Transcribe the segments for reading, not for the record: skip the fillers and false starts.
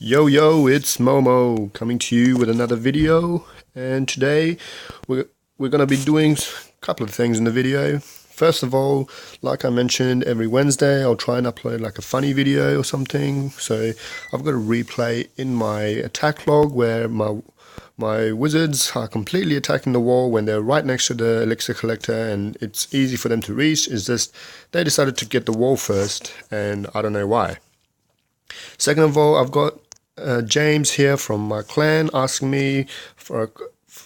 Yo yo, it's Momo coming to you with another video, and today we're gonna be doing a couple of things in the video. First of all, like I mentioned, every Wednesday I'll try and upload like a funny video or something. So I've got a replay in my attack log where my wizards are completely attacking the wall when they're right next to the elixir collector, and it's easy for them to reach. It's just they decided to get the wall first, and I don't know why. Second of all, I've got James here from my clan asking me for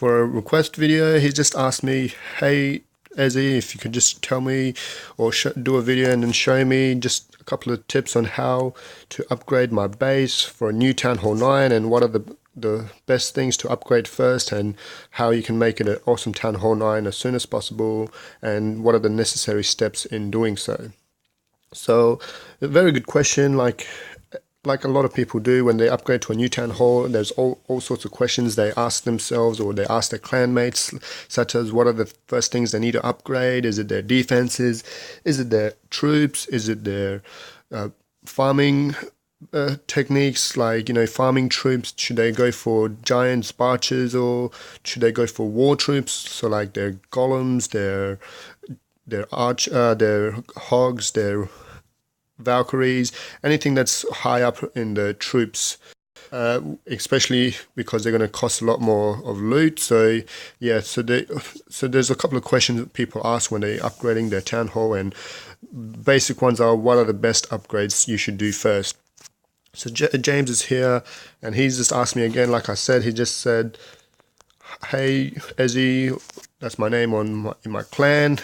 a request video. He just asked me, hey Ezzy, if you could just tell me or do a video and then show me just a couple of tips on how to upgrade my base for a new Town Hall 9 and what are the best things to upgrade first and how you can make it an awesome Town Hall 9 as soon as possible and what are the necessary steps in doing so. So a very good question. Like a lot of people do when they upgrade to a new town hall, there's all sorts of questions they ask themselves or they ask their clanmates, such as what are the first things they need to upgrade? Is it their defenses? Is it their troops? Is it their farming techniques, like, farming troops? Should they go for giants, barchers, or should they go for war troops? So like their golems, their hogs, their valkyries, anything that's high up in the troops, especially because they're going to cost a lot more of loot. So yeah, so there's a couple of questions that people ask when they're upgrading their town hall, and basic ones are, what are the best upgrades you should do first? So James is here and he's just asked me again. Like I said, he just said, hey Ezzy, that's my name in my clan,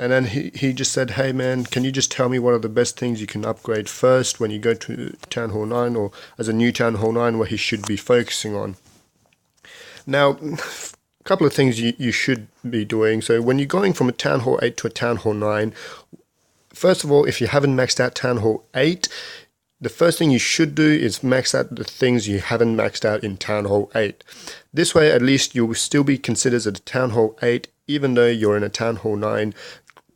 and then he just said, hey man, can you just tell me what are the best things you can upgrade first when you go to Town Hall 9 or as a new Town Hall 9, what he should be focusing on. Now, a couple of things you should be doing. So when you're going from a Town Hall 8 to a Town Hall 9, first of all, if you haven't maxed out Town Hall 8, the first thing you should do is max out the things you haven't maxed out in Town Hall 8. This way, at least you will still be considered as a Town Hall 8, even though you're in a Town Hall 9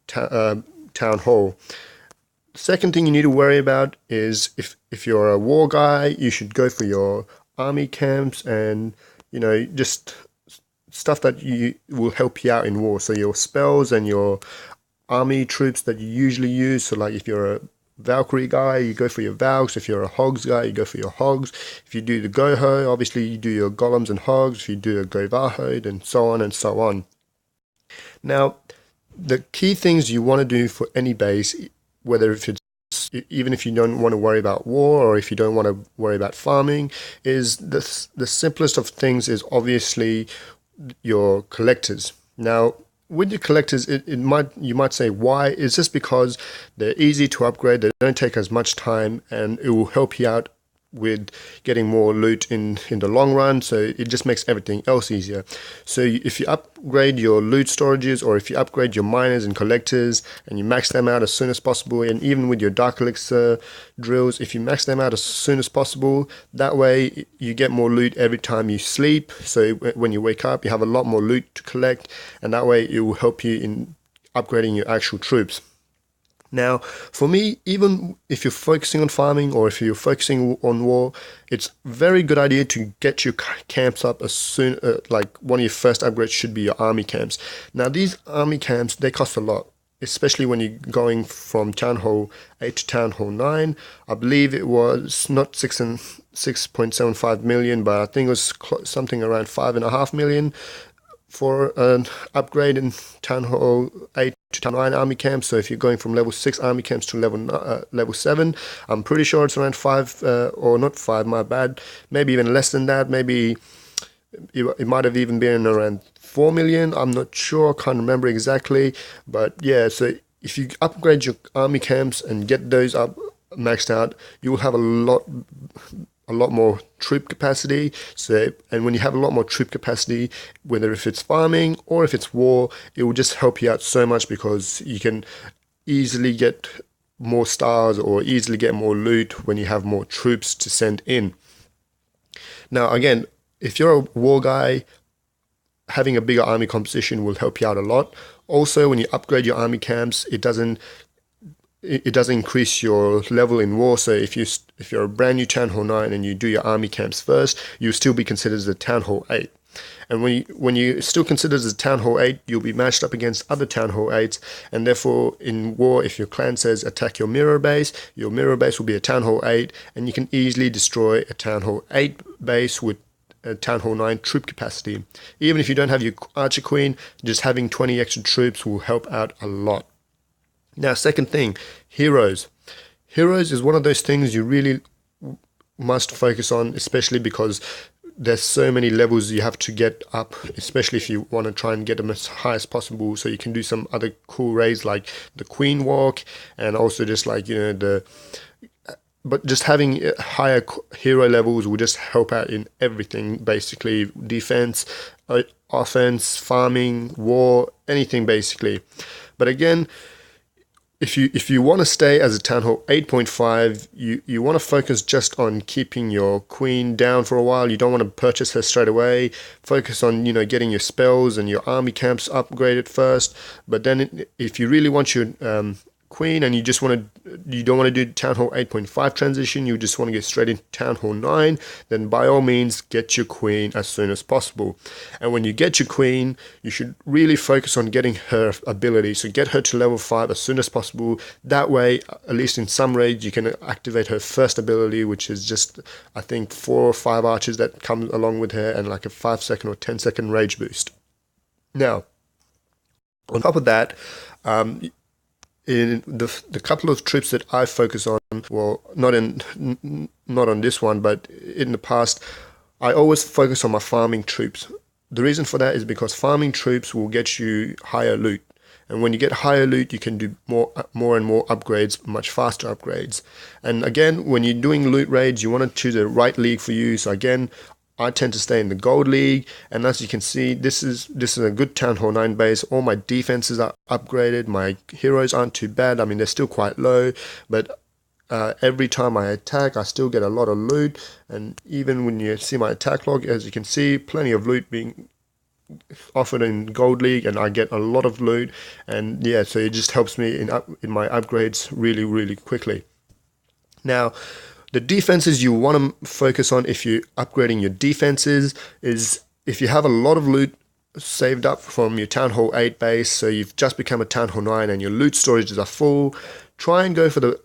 town hall. The second thing you need to worry about is if you're a war guy, you should go for your army camps and just stuff that will help you out in war. So your spells and your army troops that you usually use. So like if you're a Valkyrie guy, you go for your valks. If you're a hogs guy, you go for your hogs. If you do the goho, obviously you do your golems and hogs. If you do a govaho, and so on and so on. Now, the key things you want to do for any base, even if you don't want to worry about war or if you don't want to worry about farming, is the simplest of things is obviously your collectors. Now, with the collectors, you might say, why? It's just because they're easy to upgrade, they don't take as much time, and it will help you out with getting more loot in the long run, so it just makes everything else easier. So if you upgrade your loot storages, or if you upgrade your miners and collectors and you max them out as soon as possible, and even with your dark elixir drills, if you max them out as soon as possible, that way you get more loot every time you sleep. So when you wake up, you have a lot more loot to collect, and that way it will help you in upgrading your actual troops. Now, for me, even if you're focusing on farming or if you're focusing on war, it's a very good idea to get your camps up as soon, like one of your first upgrades should be your army camps. Now, these army camps, they cost a lot, especially when you're going from Town Hall 8 to Town Hall 9. I believe it was not 6.75 million, but I think it was something around 5.5 million for an upgrade in Town Hall 8 to Town 9 army camps. So if you're going from level 6 army camps to level 7, I'm pretty sure it's around 5, or not 5, my bad, maybe even less than that. Maybe it might have even been around 4 million. I'm not sure, can't remember exactly. But yeah, so if you upgrade your army camps and get those up maxed out, you will have a lot more troop capacity. And when you have a lot more troop capacity, whether if it's farming or if it's war, it will just help you out so much, because you can easily get more stars or easily get more loot when you have more troops to send in. Now again, if you're a war guy, having a bigger army composition will help you out a lot. Also, when you upgrade your army camps, it doesn't it doesn't increase your level in war. So if you're a brand new Town Hall 9 and you do your army camps first, you'll still be considered as a Town Hall 8. And when you still considered as a Town Hall 8, you'll be matched up against other Town Hall 8s, and therefore in war, if your clan says attack your mirror base will be a Town Hall 8, and you can easily destroy a Town Hall 8 base with a Town Hall 9 troop capacity. Even if you don't have your Archer Queen, just having 20 extra troops will help out a lot. Now, second thing, heroes. Heroes is one of those things you really must focus on, especially because there's so many levels you have to get up, especially if you want to try and get them as high as possible, so you can do some other cool raids like the Queen Walk, and also just like, but just having higher hero levels will just help out in everything, basically defense, offense, farming, war, anything basically. But again, if you want to stay as a Town Hall 8.5, you want to focus just on keeping your queen down for a while. You don't want to purchase her straight away. Focus on, getting your spells and your army camps upgraded first. But then if you really want your queen and you don't want to do Town Hall 8.5 transition, you just want to get straight into Town Hall 9, then by all means get your queen as soon as possible. And when you get your queen, you should really focus on getting her ability, so get her to level 5 as soon as possible. That way, at least in some raids, you can activate her first ability, which is just, I think, 4 or 5 archers that come along with her, and like a 5-second or 10-second rage boost. Now, on top of that, in the couple of trips that I focus on, well, not on this one, but in the past, I always focus on my farming troops. The reason for that is because farming troops will get you higher loot, and when you get higher loot, you can do more and more upgrades, much faster upgrades. And again, when you're doing loot raids, you want to choose the right league for you. So again, I tend to stay in the gold league, and as you can see, this is a good Town Hall 9 base. All my defenses are upgraded. My heroes aren't too bad. I mean, they're still quite low, but every time I attack, I still get a lot of loot. And even when you see my attack log, as you can see, plenty of loot being offered in gold league, and I get a lot of loot. And yeah, so it just helps me in my upgrades really, really quickly. Now, the defenses you want to focus on if you're upgrading your defenses is if you have a lot of loot saved up from your Town Hall 8 base, so you've just become a Town Hall 9 and your loot storages are full, try and go for the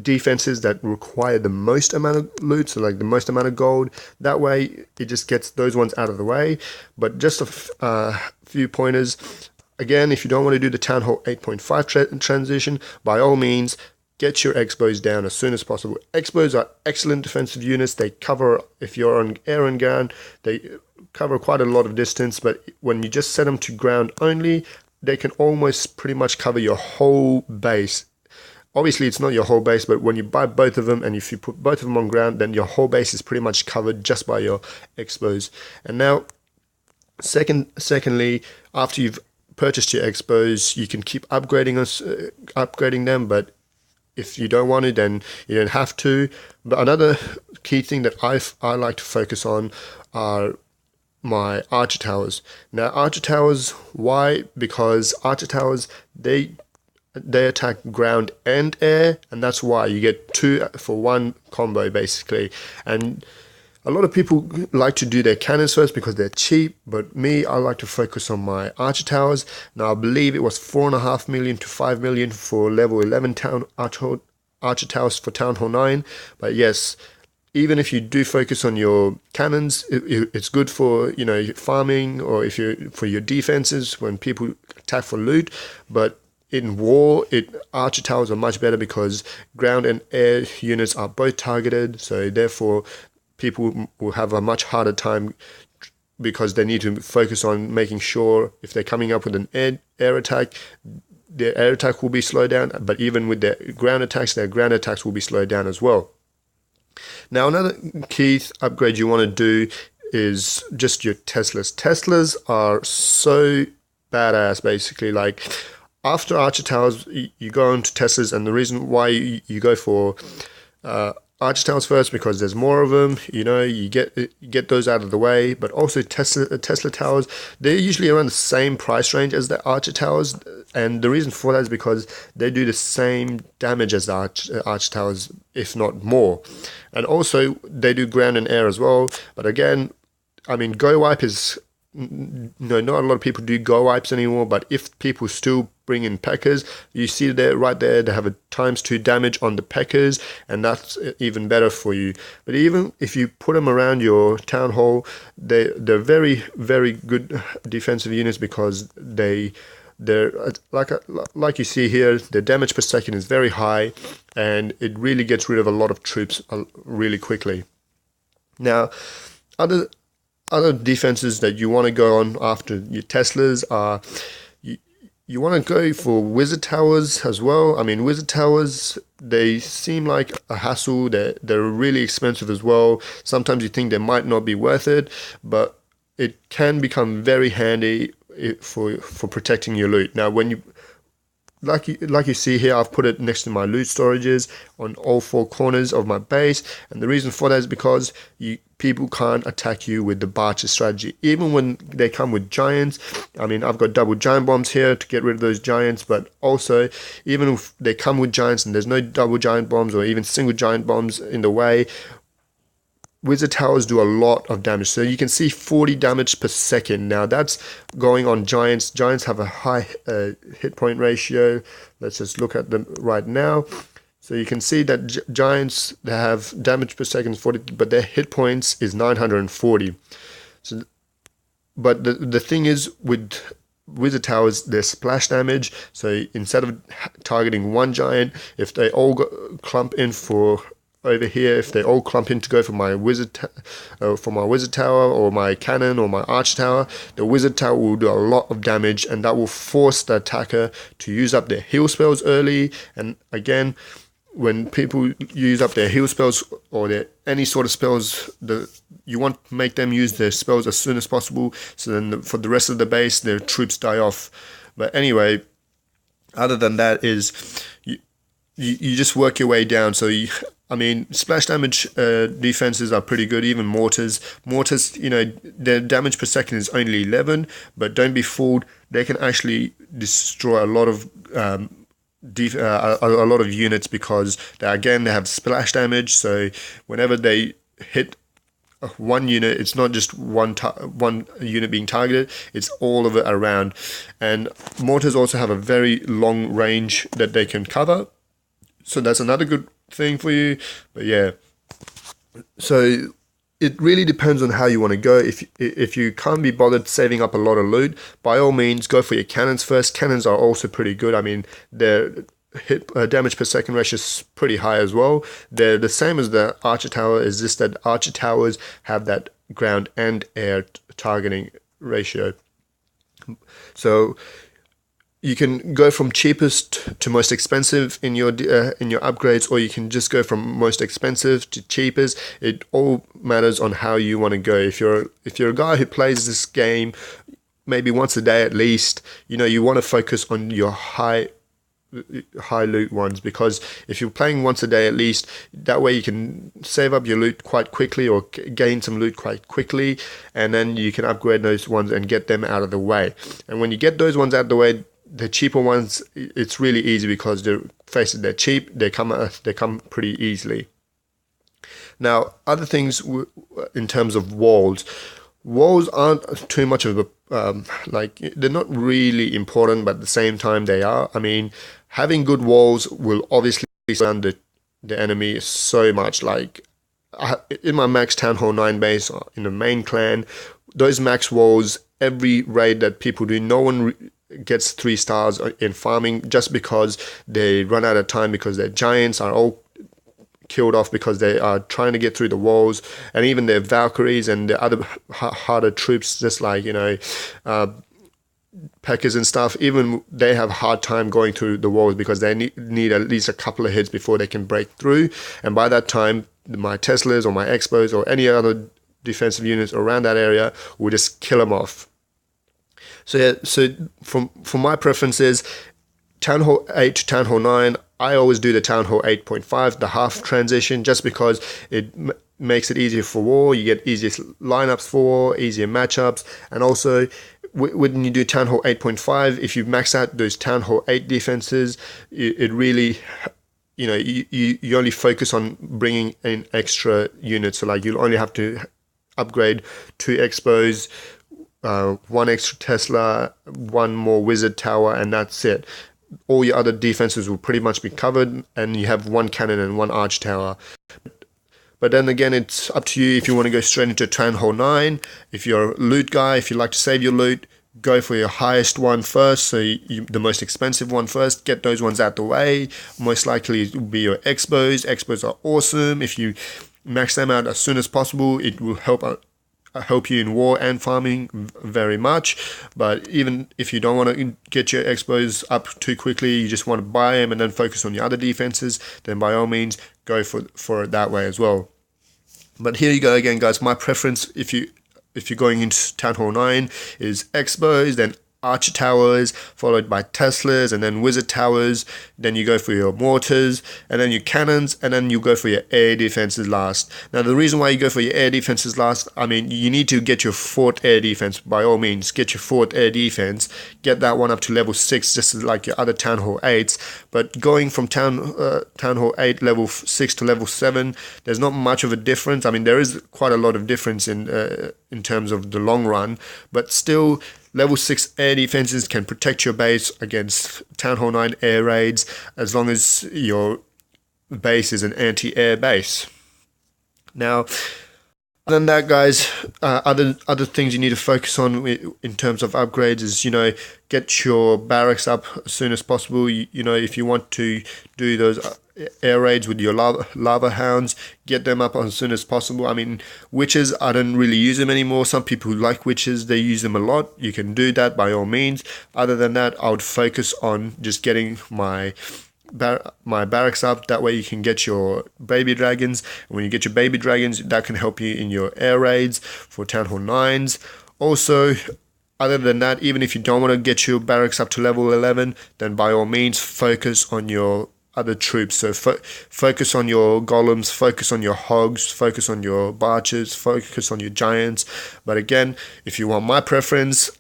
defenses that require the most amount of loot, so like the most amount of gold. That way it just gets those ones out of the way. But just a few pointers. Again, if you don't want to do the Town Hall 8.5 transition, by all means, get your xbows down as soon as possible. Xbows are excellent defensive units. They cover, if you're on air and ground, they cover quite a lot of distance, but when you just set them to ground only, they can almost pretty much cover your whole base. Obviously, it's not your whole base, but when you buy both of them and if you put both of them on ground, then your whole base is pretty much covered just by your xbows. And now, secondly, after you've purchased your xbows, you can keep upgrading them, but if you don't want to, then you don't have to. But another key thing that I like to focus on are my archer towers. Now, archer towers, why? Because archer towers, they attack ground and air, and that's why you get 2 for 1 combo basically. And a lot of people like to do their cannons first because they're cheap, but me, I like to focus on my archer towers. Now, I believe it was 4.5 million to 5 million for level 11 archer towers for Town Hall 9. But yes, even if you do focus on your cannons, it's good for farming, or if you for your defenses when people attack for loot. But in war, archer towers are much better because ground and air units are both targeted, so therefore people will have a much harder time because they need to focus on making sure if they're coming up with an air attack, their air attack will be slowed down, but even with their ground attacks will be slowed down as well. Now, another key upgrade you want to do is just your Teslas. Teslas are so badass, basically. Like, after archer towers, you go into Teslas, and the reason why you go for Archer Towers first because there's more of them. You get those out of the way. But also Tesla Towers, they're usually around the same price range as the Archer Towers, and the reason for that is because they do the same damage as the Archer Towers, if not more. And also they do ground and air as well. But again, I mean, Go Wipe is not a lot of people do Go Wipes anymore, but if people still bring in Peckers, you see there, right there, they have a ×2 damage on the Peckers, and that's even better for you. But even if you put them around your Town Hall, they're very, very good defensive units because they're like you see here, the damage per second is very high, and it really gets rid of a lot of troops really quickly. Now, other defenses that you want to go on after your Teslas are, you want to go for Wizard Towers as well. I mean, Wizard Towers, they seem like a hassle. They're really expensive as well. Sometimes you think they might not be worth it, but it can become very handy for protecting your loot. Now, when you like you see here, I've put it next to my loot storages on all 4 corners of my base, and the reason for that is because people can't attack you with the Barcher strategy, even when they come with giants. I mean, I've got double giant bombs here to get rid of those giants, but also even if they come with giants and there's no double giant bombs or even single giant bombs in the way, Wizard Towers do a lot of damage. So you can see 40 damage per second. Now that's going on giants. Giants have a high hit point ratio. Let's just look at them right now. So you can see that giants, they have damage per second 40, but their hit points is 940. So, but the thing is with Wizard Towers, there's splash damage. So instead of targeting one giant, if they all clump in for over here, if they all clump in to go for my wizard tower or my cannon or my arch tower, the wizard tower will do a lot of damage, and that will force the attacker to use up their heal spells early. And again, when people use up their heal spells or their any sort of spells, you want to make them use their spells as soon as possible, so then for the rest of the base their troops die off. But anyway, other than that is you just work your way down. So I mean, splash damage defenses are pretty good. Even mortars, their damage per second is only 11, but don't be fooled. They can actually destroy a lot of units because they have splash damage. So whenever they hit one unit, it's not just one unit being targeted, it's all of it around. And mortars also have a very long range that they can cover, so that's another good thing for you. But yeah, so it really depends on how you want to go. If you can't be bothered saving up a lot of loot, by all means go for your cannons first. Cannons are also pretty good. I mean, their hit damage per second ratio is pretty high as well. They're the same as the archer tower, is just that archer towers have that ground and air targeting ratio. So you can go from cheapest to most expensive in your upgrades, or you can just go from most expensive to cheapest. It all matters on how you want to go. If you're a guy who plays this game maybe once a day at least, you want to focus on your high loot ones, because if you're playing once a day at least, that way you can save up your loot quite quickly or gain some loot quite quickly, and then you can upgrade those ones and get them out of the way. And when you get those ones out of the way, the cheaper ones, it's really easy because they're cheap. They come pretty easily. Now, other things in terms of walls aren't too much of a they're not really important, but at the same time they are. I mean, having good walls will obviously surround the enemy so much. Like in my max Town Hall 9 base in the main clan, those max walls, every raid that people do, no one gets 3 stars in farming just because they run out of time, because their giants are all killed off because they are trying to get through the walls, and even their Valkyries and the other harder troops, just like Packers and stuff, even they have a hard time going through the walls because they need at least a couple of hits before they can break through. And by that time, my Teslas or my xbows or any other defensive units around that area will just kill them off. So yeah, so from my preferences, Town Hall 8 to Town Hall 9, I always do the Town Hall 8.5, the half transition, just because it makes it easier for war. You get easier lineups for war, easier matchups, and also when you do Town Hall 8.5, if you max out those Town Hall 8 defenses, it really, you only focus on bringing in extra units. So like you'll only have to upgrade 2 xbows, 1 extra Tesla, 1 more wizard tower, and that's it. All your other defenses will pretty much be covered, and you have 1 cannon and 1 arch tower. But then again, it's up to you if you want to go straight into Town Hall 9. If you're a loot guy, if you like to save your loot, go for your highest one first, so the most expensive one first. Get those ones out the way. Most likely it will be your xbows. Xbows are awesome. If you max them out as soon as possible, it will help you in war and farming very much. But even if you don't want to get your xbows up too quickly, you just want to buy them and then focus on your other defenses, then by all means go for it that way as well. But here you go again, guys. My preference, if you're going into Town Hall 9, is xbows, then archer towers, followed by Teslas, and then wizard towers. Then you go for your mortars, and then your cannons, and then you go for your air defenses last. Now, the reason why you go for your air defenses last, I mean, you need to get your 4th air defense. By all means, get your 4th air defense. Get that one up to level 6, just like your other Town Hall 8s. But going from Town Hall 8 level 6 to level 7, there's not much of a difference. I mean, there is quite a lot of difference in terms of the long run, but still, level 6 air defenses can protect your base against Town Hall 9 air raids, as long as your base is an anti-air base. Now, other than that, guys, other things you need to focus on in terms of upgrades is, get your barracks up as soon as possible. If you want to do those air raids with your lava hounds, get them up as soon as possible. I mean, witches, I don't really use them anymore. Some people who like witches, they use them a lot. You can do that by all means. Other than that, I would focus on just getting my barracks up. That way you can get your baby dragons, and when you get your baby dragons, that can help you in your air raids for Town Hall 9s. Also, other than that, even if you don't want to get your barracks up to level 11, then by all means focus on your other troops. So focus on your golems, focus on your hogs, focus on your barchers, focus on your giants. But again, if you want my preference,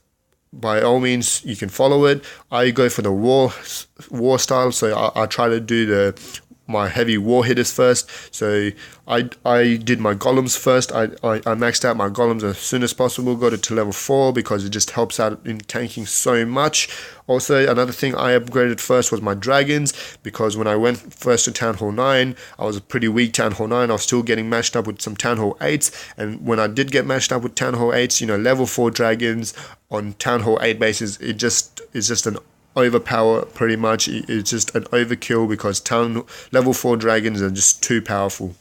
by all means you can follow it. I go for the war style, so I try to do my heavy war hitters first. So I did my golems first. I maxed out my golems as soon as possible, got it to level 4 because it just helps out in tanking so much. Also, another thing I upgraded first was my dragons, because when I went first to Town Hall 9, I was a pretty weak Town Hall 9. I was still getting matched up with some Town Hall 8s, and when I did get matched up with Town Hall 8s, level 4 dragons on Town Hall 8 bases, it's just an overpower pretty much. It's just an overkill because level 4 dragons are just too powerful.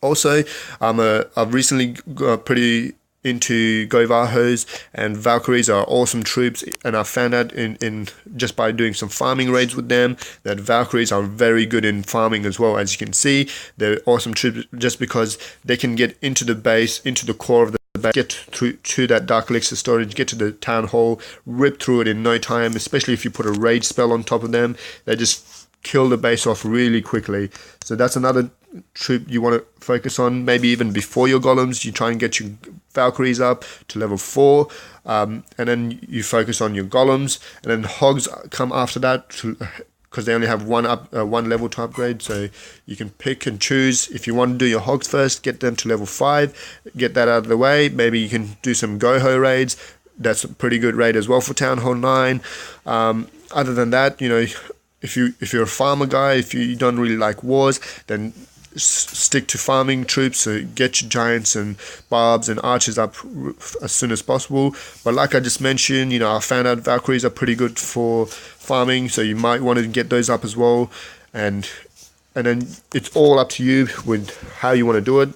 Also, I've recently got pretty into Govahos, and Valkyries are awesome troops, and I found out in just by doing some farming raids with them that Valkyries are very good in farming as well. As you can see, they're awesome troops just because they can get into the base, into the core of the base, get through to that Dark Elixir storage, get to the Town Hall, rip through it in no time, especially if you put a rage spell on top of them. They just kill the base off really quickly. So that's another troop you want to focus on. Maybe even before your golems, you try and get your Valkyries up to level 4, and then you focus on your golems, and then hogs come after that because they only have one level to upgrade. So you can pick and choose. If you want to do your hogs first, get them to level 5, get that out of the way. Maybe you can do some Goho raids. That's a pretty good raid as well for Town Hall 9. Other than that, if you're a farmer guy, if you don't really like wars, then stick to farming troops. So get your giants and barbs and archers up as soon as possible. But like I just mentioned, I found out Valkyries are pretty good for farming, so you might want to get those up as well. And then it's all up to you with how you want to do it.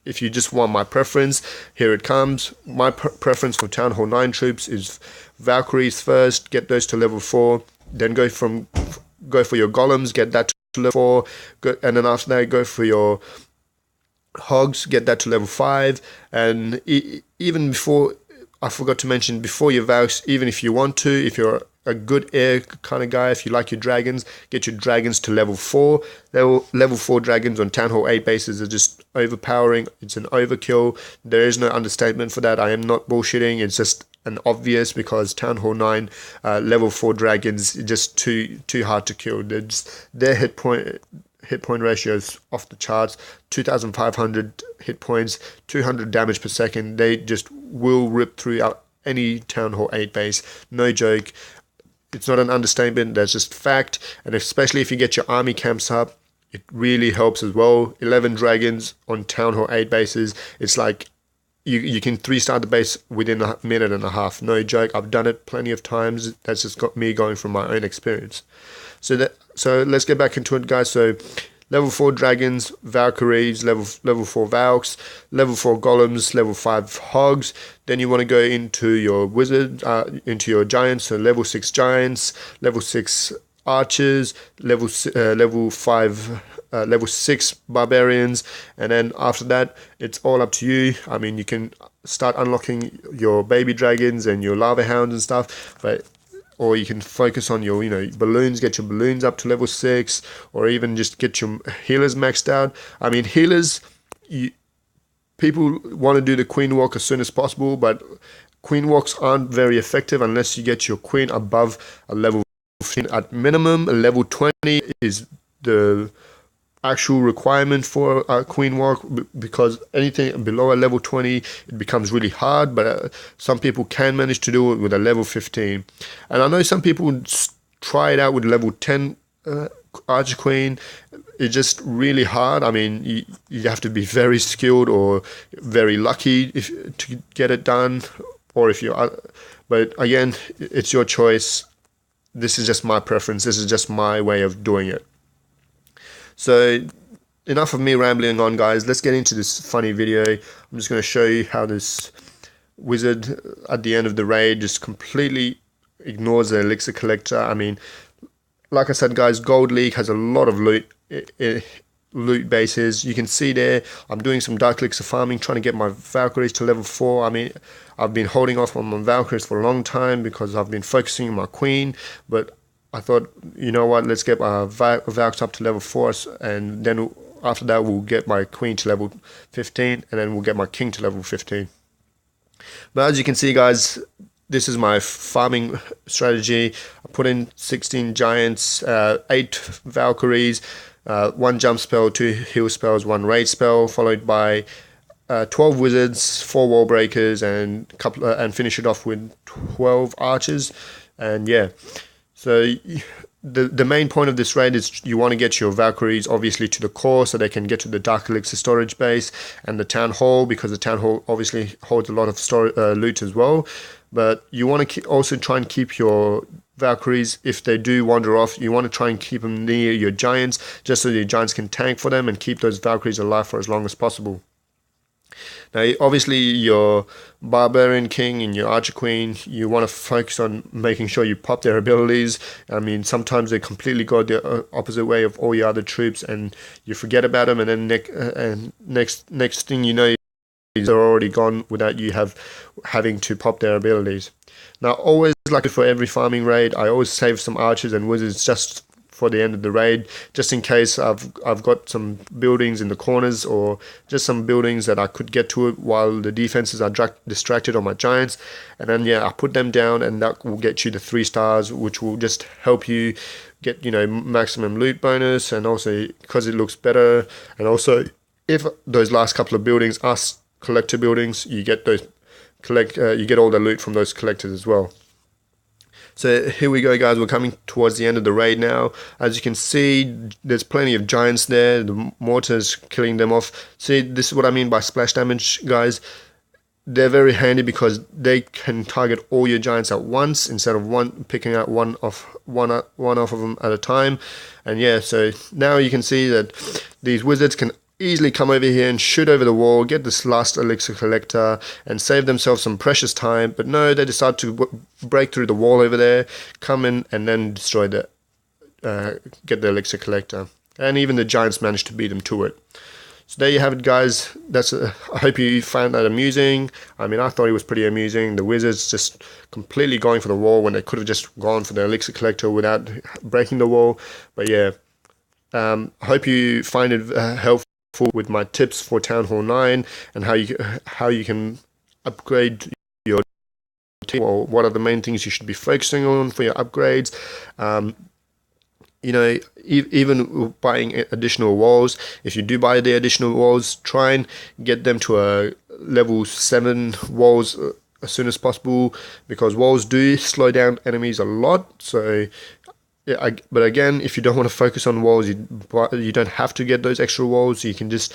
If you just want my preference, here it comes. My preference for Town Hall 9 troops is Valkyries first, get those to level 4, then go for your golems, get that to level 4, and then after that go for your hogs, get that to level 5, and even before, I forgot to mention, before your valks, even if you want to, if you're a good air kind of guy, if you like your dragons, get your dragons to level 4. Level 4 dragons on Town Hall 8 bases are just overpowering. It's an overkill. There is no understatement for that. I am not bullshitting. It's just an obvious, because Town Hall 9 level 4 dragons are just too hard to kill. Their hit point ratios off the charts. 2,500 hit points, 200 damage per second. They just will rip through any Town Hall 8 base. No joke. It's not an understatement. That's just fact. And especially if you get your army camps up, it really helps as well. 11 dragons on Town Hall 8 bases. It's like you can 3-star the base within a minute and a half. No joke. I've done it plenty of times. That's just got me going from my own experience. So let's get back into it, guys. So level 4 dragons, Valkyries, level 4 valks, level 4 golems, level 5 hogs. Then you want to go into your wizard, into your giants. So level 6 giants, level 6 archers, level 5, level 6 barbarians, and then after that, it's all up to you. I mean, you can start unlocking your baby dragons and your lava hounds and stuff, or you can focus on your, balloons, get your balloons up to level 6, or even just get your healers maxed out. I mean, healers, people want to do the queen walk as soon as possible, but queen walks aren't very effective unless you get your queen above a level 15. At minimum, a level 20 is the actual requirement for a queen walk, because anything below a level 20, it becomes really hard, but some people can manage to do it with a level 15. And I know some people try it out with level 10 archer queen. It's just really hard. I mean, you have to be very skilled or very lucky to get it done, or if you're but again, it's your choice. This is just my preference. This is just my way of doing it. So enough of me rambling on, guys. Let's get into this funny video. I'm just going to show you how this wizard at the end of the raid just completely ignores the elixir collector. I mean, like I said, guys, Gold League has a lot of loot bases. You can see there, I'm doing some dark elixir farming, trying to get my Valkyries to level 4. I mean, I've been holding off on my Valkyries for a long time because I've been focusing on my queen, but I thought, you know what, let's get my valks up to level 4, and then after that we'll get my queen to level 15, and then we'll get my king to level 15. But as you can see, guys, this is my farming strategy. I put in 16 giants, 8 Valkyries, 1 jump spell, 2 heal spells, 1 raid spell, followed by 12 wizards, 4 wall breakers, and finish it off with 12 archers. And yeah, so the main point of this raid is you want to get your Valkyries obviously to the core so they can get to the Dark Elixir storage base and the Town Hall, because the Town Hall obviously holds a lot of loot as well. But you want to also try and keep your Valkyries, if they do wander off, you want to try and keep them near your giants, just so your giants can tank for them and keep those Valkyries alive for as long as possible. Now, obviously, your Barbarian King and your Archer Queen, you want to focus on making sure you pop their abilities. I mean, sometimes they completely go the opposite way of all your other troops, and you forget about them, and then next thing you know, they're already gone without you having to pop their abilities. Now, always, like for every farming raid, I always save some archers and wizards just for the end of the raid, just in case I've got some buildings in the corners, or just some buildings that I could get to it while the defenses are distracted on my giants. And then yeah, I put them down, and that will get you the 3 stars, which will just help you get, maximum loot bonus, and also because it looks better. And also, if those last couple of buildings are collector buildings, you get those you get all the loot from those collectors as well. So here we go, guys. We're coming towards the end of the raid now. As you can see, there's plenty of giants there. The mortar's killing them off. See, this is what I mean by splash damage, guys. They're very handy because they can target all your giants at once instead of picking out one off of them at a time. And yeah, so now you can see that these wizards can easily come over here and shoot over the wall, get this last elixir collector, and save themselves some precious time. But no, they decide to break through the wall over there, come in, and then destroy get the elixir collector. And even the giants managed to beat them to it. So there you have it, guys. I hope you found that amusing. I mean, I thought it was pretty amusing. The wizards just completely going for the wall when they could have just gone for the elixir collector without breaking the wall. But yeah, I hope you find it helpful with my tips for Town Hall 9 and how you can upgrade your team, or what are the main things you should be focusing on for your upgrades. You know, even buying additional walls, if you do buy the additional walls, try and get them to a level 7 walls as soon as possible, because walls do slow down enemies a lot. So yeah, but again, if you don't want to focus on walls, you don't have to get those extra walls. You can just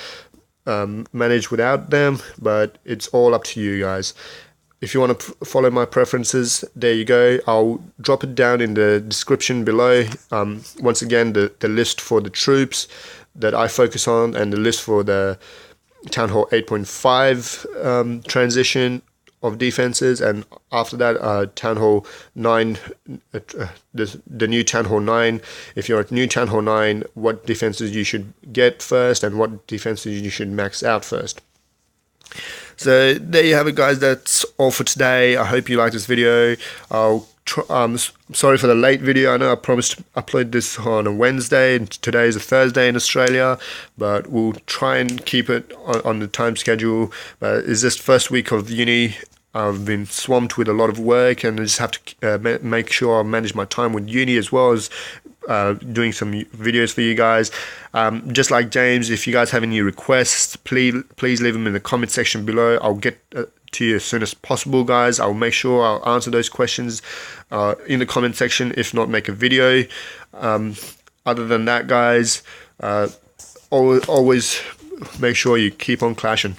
manage without them, but it's all up to you guys. If you want to follow my preferences, there you go. I'll drop it down in the description below. Once again, the list for the troops that I focus on, and the list for the Town Hall 8.5 transition of defenses, and after that Town Hall 9, the new Town Hall 9. If you're at new Town Hall 9, what defenses you should get first and what defenses you should max out first. So there you have it, guys. That's all for today. I hope you liked this video. Sorry for the late video. I know I promised to upload this on a Wednesday, and today is a Thursday in Australia, but we'll try and keep it on the time schedule. But it's just first week of uni. I've been swamped with a lot of work, and I just have to make sure I manage my time with uni as well as doing some videos for you guys. Just like James, if you guys have any requests, please leave them in the comment section below. I'll get to you as soon as possible, guys. I'll make sure I'll answer those questions in the comment section, if not make a video. Other than that, guys, always make sure you keep on clashing.